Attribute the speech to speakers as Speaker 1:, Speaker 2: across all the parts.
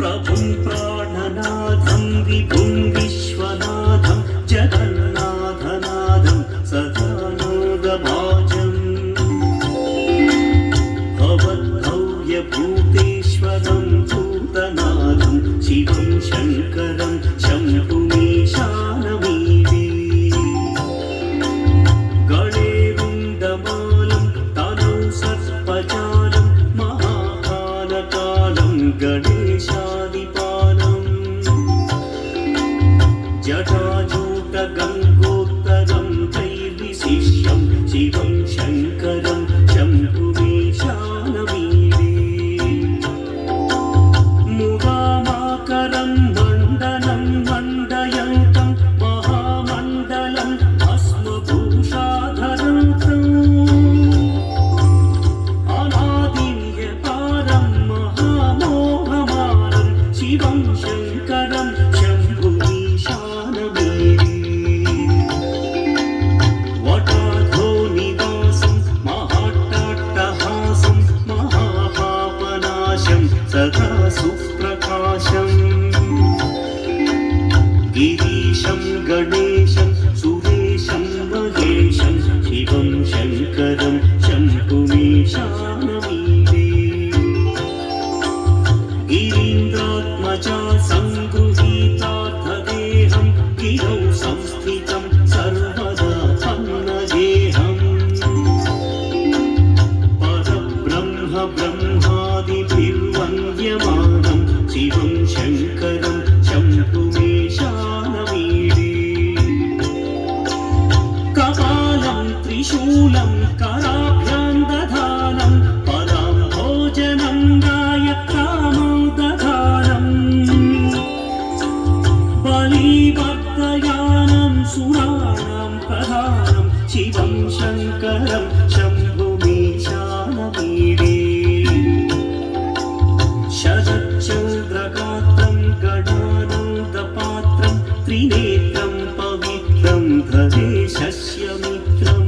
Speaker 1: प्रभुं प्राणनाथं विभुं विश्वनाथं जगन्नाथनाथं सदानन्दभाजम् भवद्भव्यभूतेश्वरं भूतनाथं शिवं शङ्करं शम्भुमीशानमीडे गणेरुण्डमालं तनौ सर्पजालं महाकालकालं गणेशादिपालम् जटाजूटगङ्गोत्तरं त्रैविशिष्यं शिवं शङ्करं शम्भुमीशानमीडे मुदामाकरं मण्डलं मण्डयन्तं महामण्डलं भस्मभूषाधरन्तम् अनादिन्यपारं महामोहमारं शिवं शङ्करं शम्भुमीशानमीडे वटाधोनिवासं महाट्टहासं महापापनाशं सदा सुप्रकाशम् गिरीशं गणेशं सुरेशं महेशं शिवं शङ्करं शम्भुमीशानमीडे गिरीन्द्रात्मजा सङ्गृहीतार्थदेहं गिरौ संस्थितं सर्वदा पन्नगेहम् परब्रह्म ब्रह्मादिभिर्वन्द्यमानं शिवं शङ्करं शम्भुमीशानमीडे कपालं त्रिशूलं कराभ्यां दधानं परां भोजनं गायत्रामौ दधानम् बलिवर्धयानं सुराणां प्रधानं शिवं शङ्करं शम्भुमीशानमीडे शरच्चन्द्रगात्रं गणानन्दपात्रं त्रिनेत्रं पवित्रं धरेशस्य मित्रम्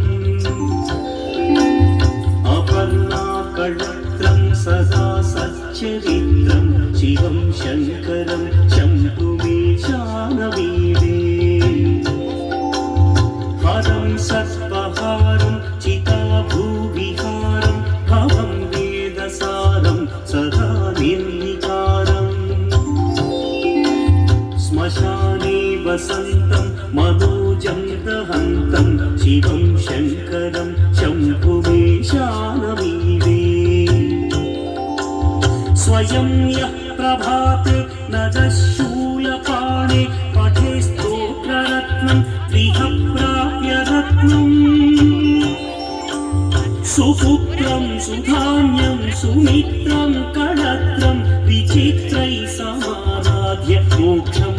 Speaker 1: अपर्णाकळत्रं सदा सच्चरित्रं शिवं शङ्करं शम्भुमीशानमीडे हरं सर्पहारं चिताभूविहारं भवं वेदसारं सदा निर्विकारम् श्मशाने वसन्तं मनोजं दहन्तं शिवं शङ्करं शम्भुमीशानमीडे स्वयं यः प्रभाते नदशूलपाणे पठे स्तोत्ररत्नं त्रिह प्राप्य रत्नम् सुपुत्रं सुधान्यं सुमित्रं कळत्रं विचित्रैः समाराध्य मोक्षं